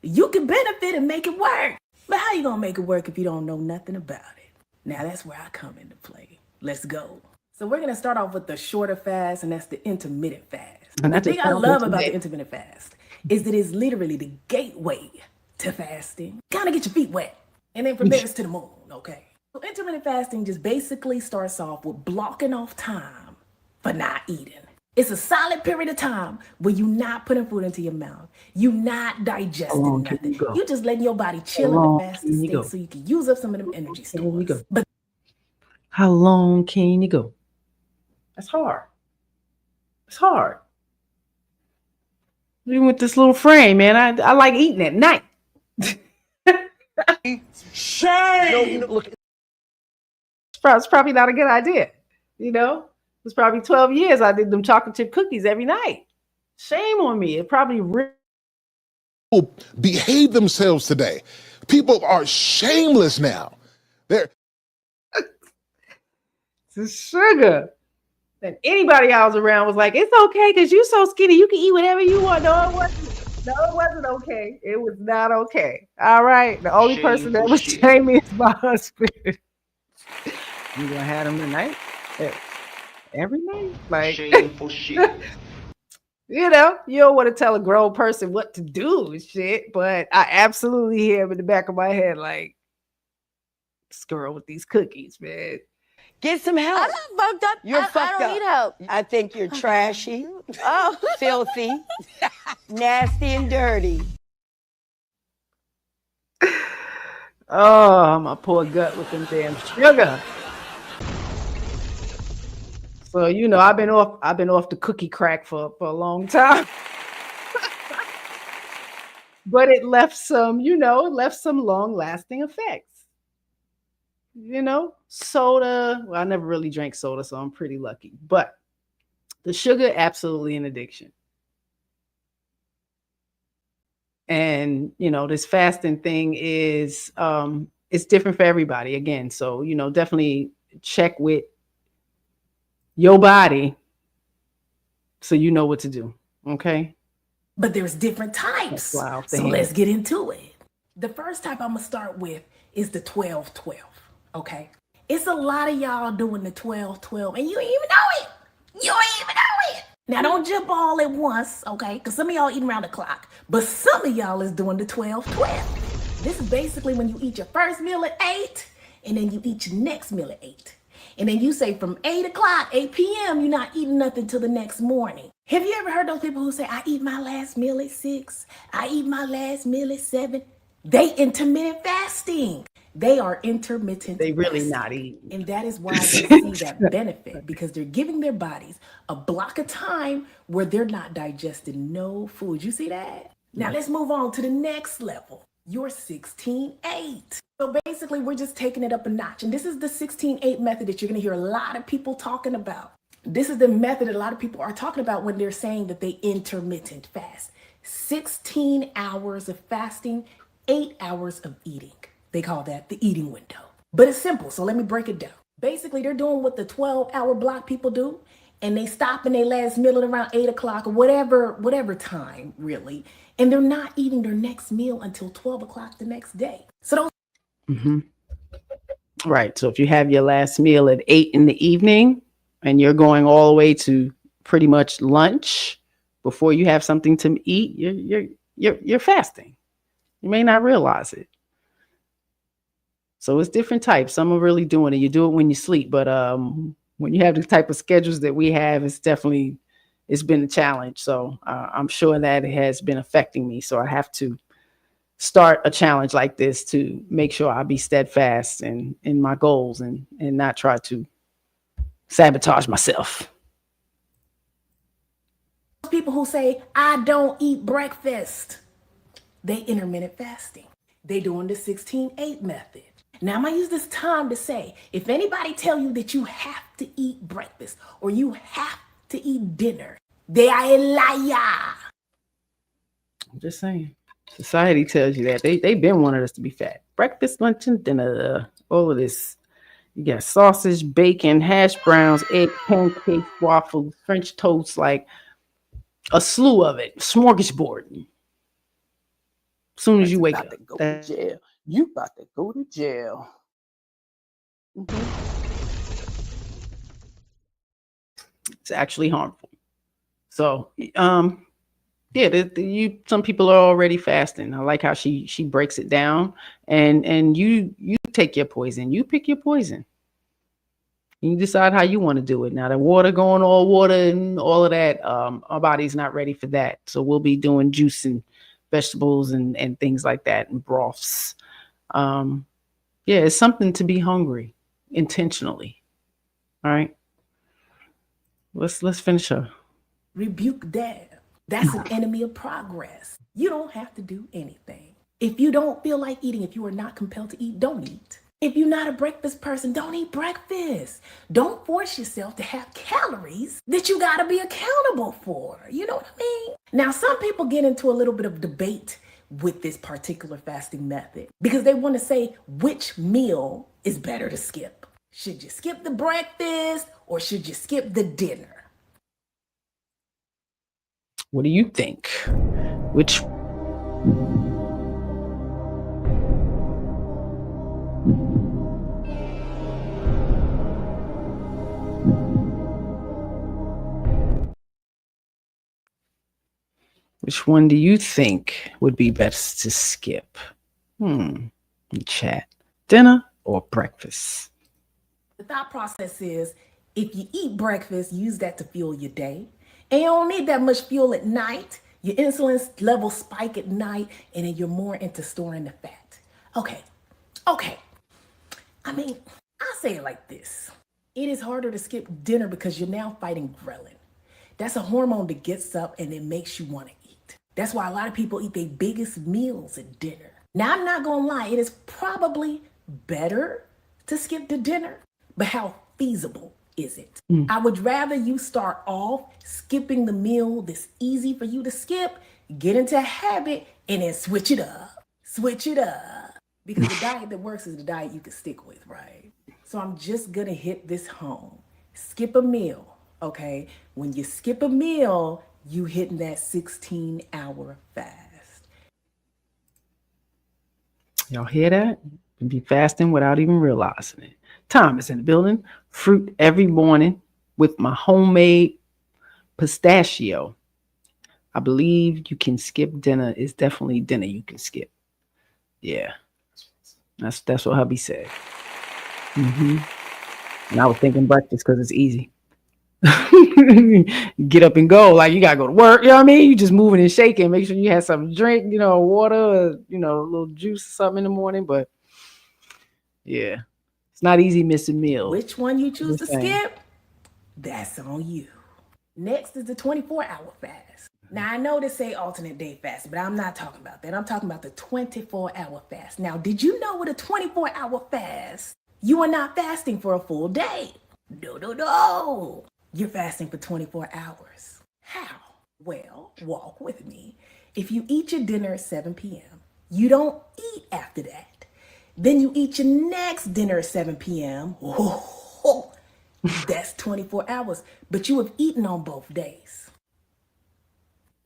you can benefit and make it work. But how you gonna make it work if you don't know nothing about it? Now that's where I come into play. Let's go. So we're gonna start off with the shorter fast, and that's the intermittent fast. And the thing I love about the intermittent fast is that it's literally the gateway to fasting. Kind of get your feet wet. And then from there it's to the moon, okay? So intermittent fasting just basically starts off with blocking off time for not eating. It's a solid period of time where you're not putting food into your mouth. You're not digesting nothing. You just letting your body chill in the fasting state so you can use up some of them energy stores. But how long can you go? That's hard. It's hard. Even with this little frame, man, I like eating at night. Shame! It's probably not a good idea. You know, it was probably 12 years I did them chocolate chip cookies every night. Shame on me. It probably people behave themselves today. People are shameless now. They're it's sugar. And anybody I was around was like, it's okay because you're so skinny. You can eat whatever you want. No, it wasn't. No, it wasn't okay. It was not okay. All right. The only person that was shaming is my husband. You gonna have him tonight? Every night? Like shameful shit. You know, you don't want to tell a grown person what to do and shit, but I absolutely hear him in the back of my head, like, this girl with these cookies, man. Get some help. I'm not fucked up. You're fucked I don't up. need help. I think you're trashy, filthy, nasty, and dirty. Oh, my poor gut with them damn sugar. So you know, I've been off the cookie crack for a long time. But it left some long-lasting effects. You know, soda. Well, I never really drank soda, so I'm pretty lucky. But the sugar, absolutely an addiction. And, you know, this fasting thing is, it's different for everybody again. So, you know, definitely check with your body so you know what to do. Okay. But there's different types. So let's get into it. The first type I'm going to start with is the 12-12. Okay. It's a lot of y'all doing the 12-12 and you ain't even know it. You ain't even know it. Now don't jump all at once, okay? Because some of y'all eating around the clock, but some of y'all is doing the 12-12. This is basically when you eat your first meal at 8 and then you eat your next meal at 8. And then you say from 8 o'clock, 8 p.m., you're not eating nothing till the next morning. Have you ever heard those people who say, I eat my last meal at 6, I eat my last meal at 7? They intermittent fasting. They are intermittent. They really fasting. not eating. And that is why they see that benefit, because they're giving their bodies a block of time where they're not digesting no food. You see that? Now let's move on to the next level. Your 16-8. So basically, we're just taking it up a notch. And this is the 16-8 method that you're going to hear a lot of people talking about. This is the method that a lot of people are talking about when they're saying that they intermittent fast. 16 hours of fasting, 8 hours of eating. They call that the eating window. But it's simple, so let me break it down. Basically, they're doing what the 12-hour block people do, and they stop in their last meal at around 8 o'clock or whatever time, really. And they're not eating their next meal until 12 o'clock the next day. So those Right. So if you have your last meal at 8 in the evening and you're going all the way to pretty much lunch before you have something to eat, you're fasting. You may not realize it. So it's different types. Some are really doing it. You do it when you sleep, but when you have the type of schedules that we have, it's been a challenge. So I'm sure that it has been affecting me. So I have to start a challenge like this to make sure I be steadfast in my goals and not try to sabotage myself. people who say, I don't eat breakfast, they intermittent fasting. They doing the 16-8 method. Now I'm gonna use this time to say, if anybody tell you that you have to eat breakfast or you have to eat dinner, they are a liar. I'm just saying. Society tells you that. They've been wanting us to be fat. Breakfast, lunch, and dinner. All of this. You got sausage, bacon, hash browns, egg, pancakes, waffles, French toast, like a slew of it. Smorgasbord. As soon as you wake up. Go to jail. You about to go to jail. It's actually harmful. So, yeah, some people are already fasting. I like how she breaks it down, and you take your poison. You pick your poison. You decide how you want to do it. Now, the water going all water and all of that, our body's not ready for that. So we'll be doing juice and vegetables and things like that and broths. Yeah, it's something to be hungry intentionally. All right. Let's finish her. Rebuke that. That's an enemy of progress. You don't have to do anything. If you don't feel like eating, if you are not compelled to eat, don't eat. If you're not a breakfast person, don't eat breakfast. Don't force yourself to have calories that you got to be accountable for. You know what I mean? Now, some people get into a little bit of debate with this particular fasting method because they want to say which meal is better to skip. Should you skip the breakfast or should you skip the dinner? What do you think? Which one do you think would be best to skip? In chat. Dinner or breakfast? The thought process is if you eat breakfast, use that to fuel your day. And you don't need that much fuel at night. Your insulin levels spike at night, and then you're more into storing the fat. Okay. I mean, I say it like this. It is harder to skip dinner because you're now fighting ghrelin. That's a hormone that gets up and it makes you want to eat. That's why a lot of people eat their biggest meals at dinner. Now, I'm not going to lie. It is probably better to skip the dinner, but how feasible is it? I would rather you start off skipping the meal that's easy for you to skip, get into a habit, and then switch it up. Because the diet that works is the diet you can stick with, right? So I'm just gonna hit this home. Skip a meal, okay? When you skip a meal, you hitting that 16-hour fast. Y'all hear that? You can be fasting without even realizing it. Tom is in the building. Fruit every morning with my homemade pistachio. I believe you can skip dinner. It's definitely dinner you can skip. Yeah. That's what hubby said. And I was thinking breakfast because it's easy. Get up and go. Like you gotta go to work. You know what I mean? You just moving and shaking. Make sure you have something to drink, water, or, a little juice or something in the morning. But Yeah. It's not easy missing meals. Which one you choose to Just saying. skip, that's on you. Next is the 24-hour fast. Now, I know they say alternate day fast, but I'm not talking about that. I'm talking about the 24-hour fast. Now, did you know with a 24-hour fast, you are not fasting for a full day? No. You're fasting for 24 hours. How? Well, walk with me. If you eat your dinner at 7 p.m., you don't eat after that. Then you eat your next dinner at 7 p.m. Oh, that's 24 hours, but you have eaten on both days.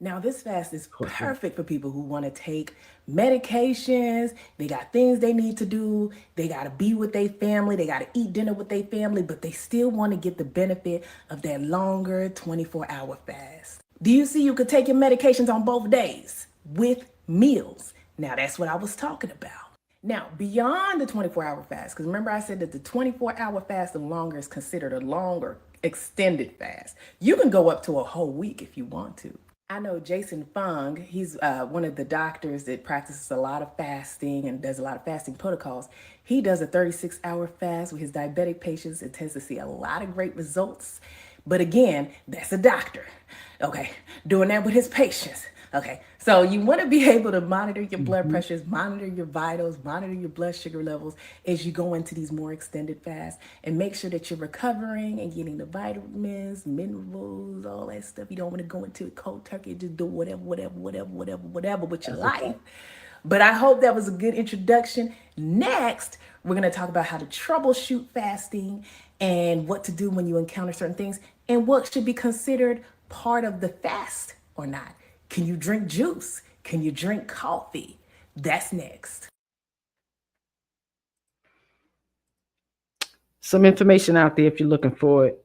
Now, this fast is perfect for people who want to take medications. They got things they need to do. They got to be with their family. They got to eat dinner with their family, but they still want to get the benefit of that longer 24-hour fast. Do you see you could take your medications on both days with meals? Now, that's what I was talking about. Now, beyond the 24-hour fast, because remember I said that the 24-hour fast and longer is considered a longer extended fast. You can go up to a whole week if you want to. I know Jason Fung, he's one of the doctors that practices a lot of fasting and does a lot of fasting protocols. He does a 36-hour fast with his diabetic patients and tends to see a lot of great results. But again, that's a doctor, okay, doing that with his patients. Okay, so you want to be able to monitor your blood pressures, monitor your vitals, monitor your blood sugar levels as you go into these more extended fasts, and make sure that you're recovering and getting the vitamins, minerals, all that stuff. You don't want to go into it cold turkey, just do whatever with your life. But I hope that was a good introduction. Next, we're going to talk about how to troubleshoot fasting and what to do when you encounter certain things and what should be considered part of the fast or not. Can you drink juice? Can you drink coffee? That's next. Some information out there if you're looking for it.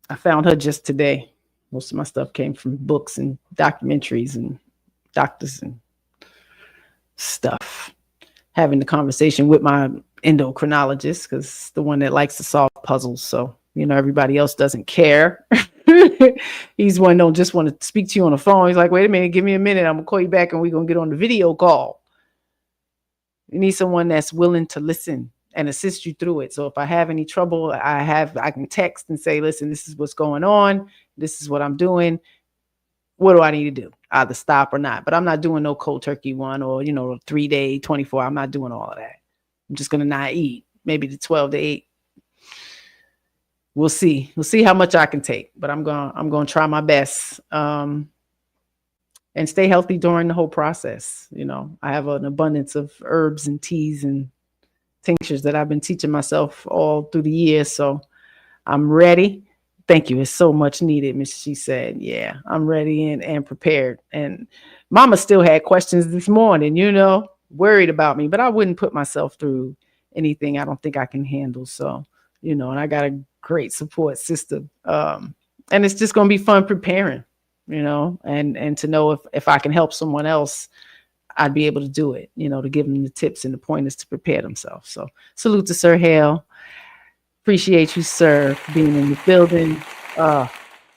I found her just today. Most of my stuff came from books and documentaries and doctors and stuff. Having the conversation with my endocrinologist, because the one that likes to solve puzzles. So, everybody else doesn't care. He's one don't just want to speak to you on the phone. He's like, wait a minute, give me a minute. I'm gonna call you back and we're gonna get on the video call. You need someone that's willing to listen and assist you through it. So if I have any trouble, I can text and say, listen, this is what's going on. This is what I'm doing. What do I need to do? Either stop or not. But I'm not doing no cold turkey one or, 3-day, 24. I'm not doing all of that. I'm just gonna not eat. Maybe the 12 to 8. We'll see. We'll see how much I can take, but I'm going to try my best and stay healthy during the whole process. I have an abundance of herbs and teas and tinctures that I've been teaching myself all through the years. So I'm ready. Thank you. It's so much needed, Mrs.SheSaid. Yeah, I'm ready and prepared. And Mama still had questions this morning, worried about me, but I wouldn't put myself through anything I don't think I can handle. So, and I got a great support system. And it's just going to be fun preparing, and to know if I can help someone else, I'd be able to do it, to give them the tips and the pointers to prepare themselves. So salute to Sir Hale. Appreciate you, sir, for being in the building.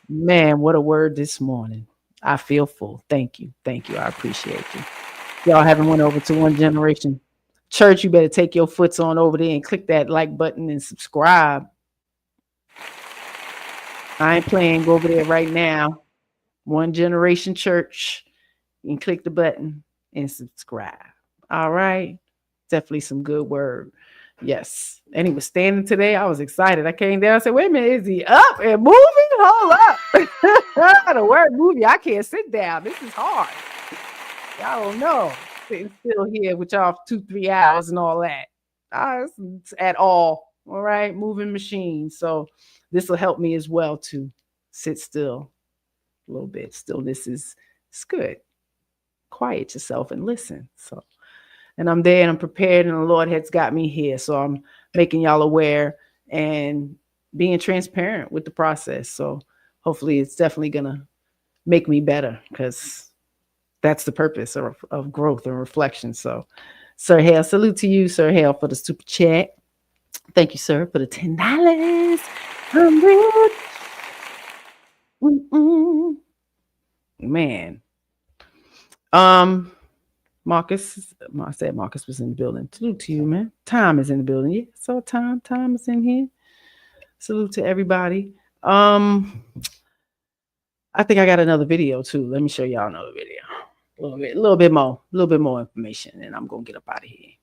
Man, what a word this morning. I feel full. Thank you. Thank you. I appreciate you. Y'all haven't went over to One Generation Church, you better take your foots on over there and click that like button and subscribe. I ain't playing. Go over there right now. One Generation Church. You can click the button and subscribe. All right. Definitely some good word. Yes. And he was standing today. I was excited. I came down and said, wait a minute, is he up and moving? Hold up. The word movie. I can't sit down. This is hard. Y'all don't know. Sitting still here with y'all 2-3 hours and all that. At all. All right. Moving machine. So this will help me as well to sit still a little bit. Stillness is good. Quiet yourself and listen. So, and I'm there and I'm prepared and the Lord has got me here. So I'm making y'all aware and being transparent with the process. So hopefully it's definitely going to make me better because that's the purpose of growth and reflection. So, Sir Hale, salute to you, Sir Hale, for the super chat. Thank you, sir, for the $10. Man. Marcus, I said Marcus was in the building. Salute to you, man. Tom is in the building. Yeah, so Tom is in here. Salute to everybody. I think I got another video too. Let me show y'all another video. A little bit more information, and I'm gonna get up out of here.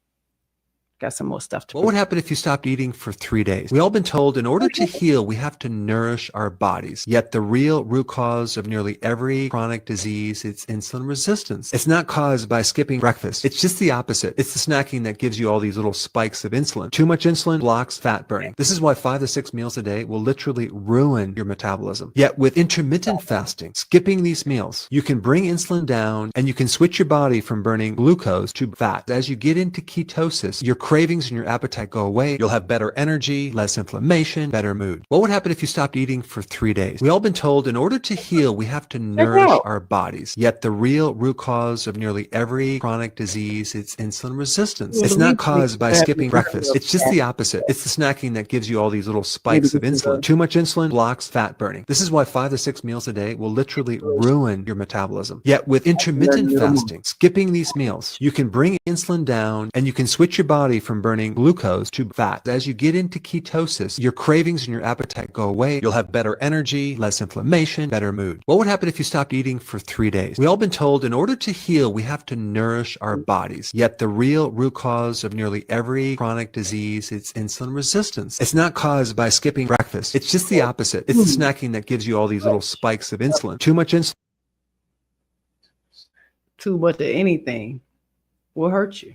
Got some more stuff to. What would happen if you stopped eating for 3 days? We've all been told in order to heal, we have to nourish our bodies. Yet the real root cause of nearly every chronic disease is insulin resistance. It's not caused by skipping breakfast. It's just the opposite. It's the snacking that gives you all these little spikes of insulin. Too much insulin blocks fat burning. This is why 5 to 6 meals a day will literally ruin your metabolism. Yet with intermittent fasting, skipping these meals, you can bring insulin down and you can switch your body from burning glucose to fat. As you get into ketosis, your cravings and your appetite go away. You'll have better energy, less inflammation, better mood. What would happen if you stopped eating for 3 days? We've all been told in order to heal, we have to nourish our bodies. Yet the real root cause of nearly every chronic disease is insulin resistance. It's not caused by skipping breakfast. It's just the opposite. It's the snacking that gives you all these little spikes of insulin. Too much insulin blocks fat burning. This is why 5 to 6 meals a day will literally ruin your metabolism. Yet with intermittent fasting, skipping these meals, you can bring insulin down and you can switch your body from burning glucose to fat. As you get into ketosis, your cravings and your appetite go away. You'll have better energy, less inflammation, better mood. What would happen if you stopped eating for 3 days? We've all been told in order to heal, we have to nourish our bodies. Yet the real root cause of nearly every chronic disease is insulin resistance. It's not caused by skipping breakfast. It's just the opposite. It's the snacking that gives you all these little spikes of insulin. Too much insulin. Too much of anything will hurt you.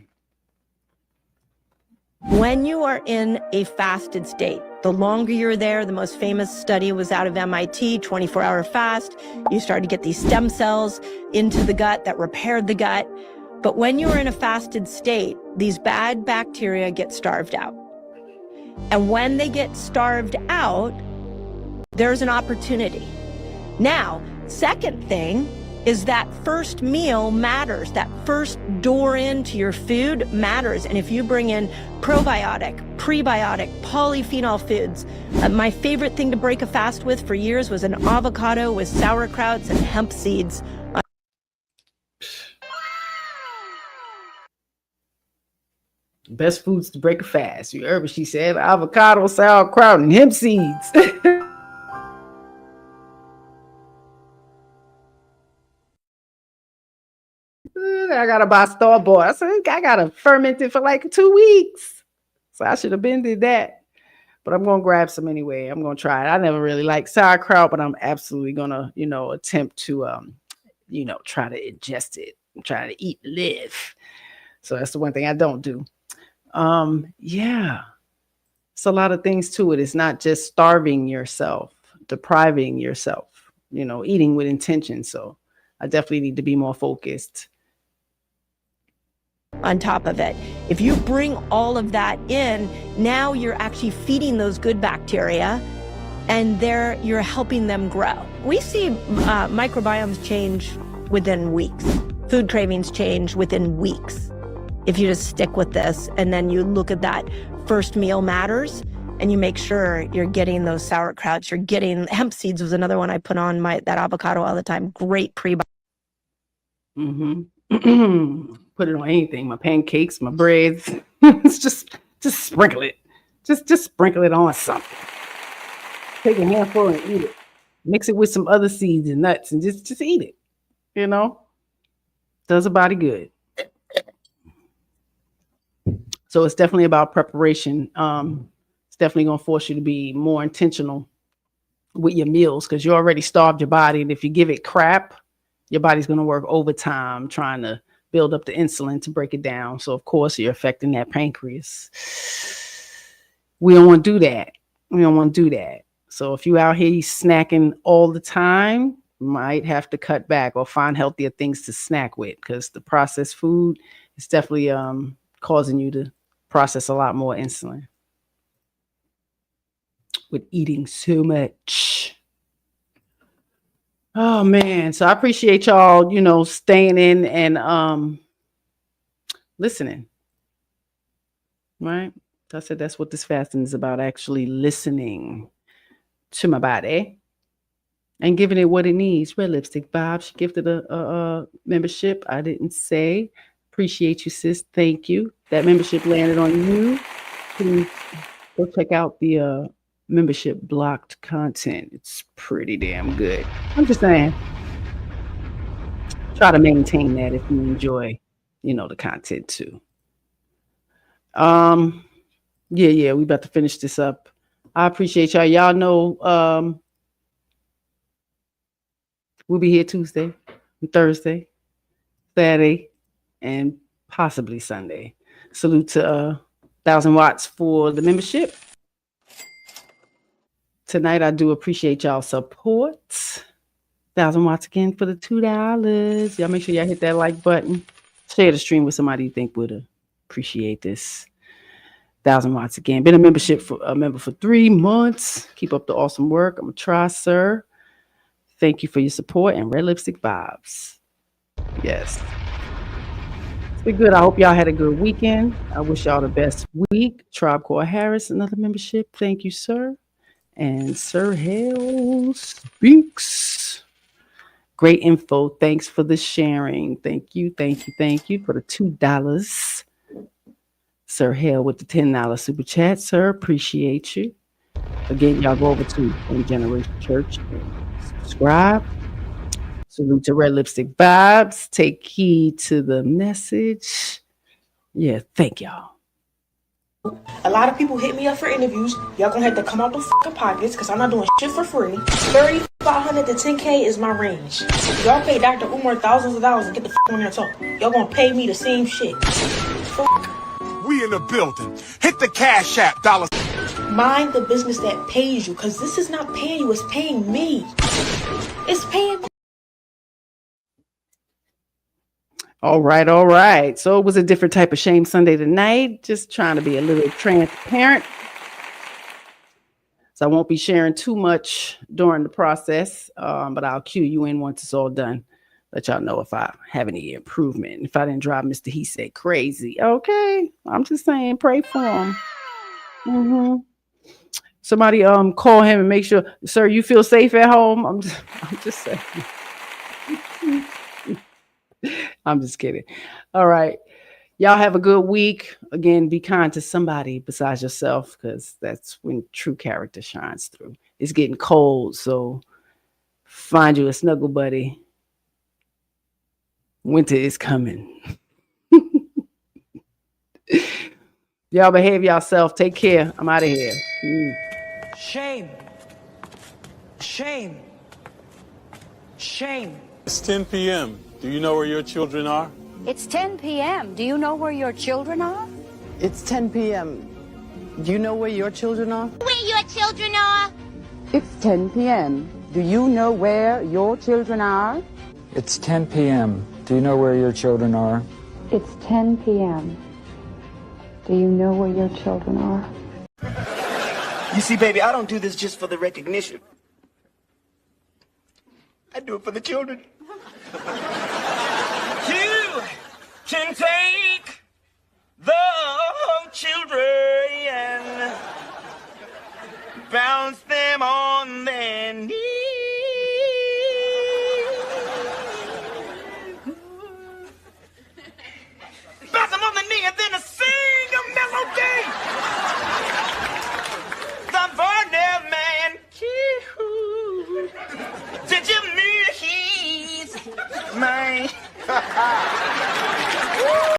When you are in a fasted state, the longer you're there, the most famous study was out of MIT, 24-hour fast. You start to get these stem cells into the gut that repaired the gut. But when you're in a fasted state, these bad bacteria get starved out. And when they get starved out, there's an opportunity. Now, second thing is that first meal matters. That first door into your food matters. And if you bring in probiotic, prebiotic, polyphenol foods, my favorite thing to break a fast with for years was an avocado with sauerkrauts and hemp seeds. Best foods to break a fast. You heard what she said: avocado, sauerkraut, and hemp seeds. I gotta buy store-bought. I said, I gotta ferment it for like 2 weeks. So I should have been did that. But I'm gonna grab some anyway. I'm gonna try it. I never really liked sauerkraut, but I'm absolutely gonna, attempt to try to ingest it and try to eat, live. So that's the one thing I don't do. Yeah. It's a lot of things to it. It's not just starving yourself, depriving yourself, eating with intention. So I definitely need to be more focused. On top of it, if you bring all of that in, now you're actually feeding those good bacteria and you're helping them grow. We see microbiomes change within weeks. Food cravings change within weeks. If you just stick with this and then you look at that first meal matters and you make sure you're getting those sauerkrauts, you're getting hemp seeds was another one I put on that avocado all the time. Great prebiotic. Put it on anything, my pancakes, my breads. It's just sprinkle it. Just sprinkle it on something. Take a handful and eat it. Mix it with some other seeds and nuts and just eat it. Does a body good. So it's definitely about preparation. It's definitely going to force you to be more intentional with your meals because you already starved your body. And if you give it crap, your body's going to work overtime trying to build up the insulin to break it down. So, of course, you're affecting that pancreas. We don't want to do that. So if you out here snacking all the time, you might have to cut back or find healthier things to snack with because the processed food is definitely causing you to process a lot more insulin with eating so much. Oh man. So I appreciate y'all, staying in and listening. Right? I said that's what this fasting is about, actually listening to my body and giving it what it needs. Red Lipstick Bob, she gifted a membership. I didn't say. Appreciate you, sis. Thank you. That membership landed on you. Please go check out the membership blocked content. It's pretty damn good. I'm just saying. Try to maintain that if you enjoy, the content too. Yeah, we about to finish this up. I appreciate y'all. Y'all know we'll be here Tuesday, Thursday, Saturday, and possibly Sunday. Salute to 1,000 watts for the membership. Tonight, I do appreciate y'all support. 1,000 watts again for the $2. Y'all make sure y'all hit that like button. Share the stream with somebody you think would appreciate this. 1,000 watts again. Been a member for 3 months. Keep up the awesome work. I'm gonna try, sir. Thank you for your support and Red Lipstick Vibes. Yes. It's been good. I hope y'all had a good weekend. I wish y'all the best week. Tribe Called Harris, another membership. Thank you, sir. And Sir Hale Speaks. Great info. Thanks for the sharing. Thank you for the $2. Sir Hale with the $10 super chat, sir. Appreciate you. Again, y'all go over to One Generation Church and subscribe. Salute to Red Lipstick Vibes. Take heed to the message. Yeah, thank y'all. A lot of people hit me up for interviews. Y'all gonna have to come out the fucking pockets because I'm not doing shit for free. 3,500 to 10K is my range. Y'all pay Dr. Umar thousands of dollars to get the fuck on there talk. Y'all gonna pay me the same shit. We in the building. Hit the Cash App, $. Mind the business that pays you, because this is not paying you, it's paying me. It's paying me. All right. So it was a different type of Shame Sunday tonight. Just trying to be a little transparent. So I won't be sharing too much during the process, but I'll cue you in once it's all done. Let y'all know if I have any improvement. If I didn't drive Mr.SheSaid crazy. Okay. I'm just saying, pray for him. Somebody call him and make sure, sir, you feel safe at home. I'm just saying. I'm just kidding. All right. Y'all have a good week. Again, be kind to somebody besides yourself, because that's when true character shines through. It's getting cold, so find you a snuggle buddy. Winter is coming. Y'all behave yourself. Take care. I'm out of here. Shame. Shame. Shame. It's 10 p.m. Do you know where your children are? It's 10 p.m. Do you know where your children are? It's 10 p.m. Do you know where your children are? Where your children are? It's 10 p.m. Do you know where your children are? It's 10 p.m. Do you know where your children are? It's 10 p.m. Do you know where your children are? You see, baby, I don't do this just for the recognition. I do it for the children.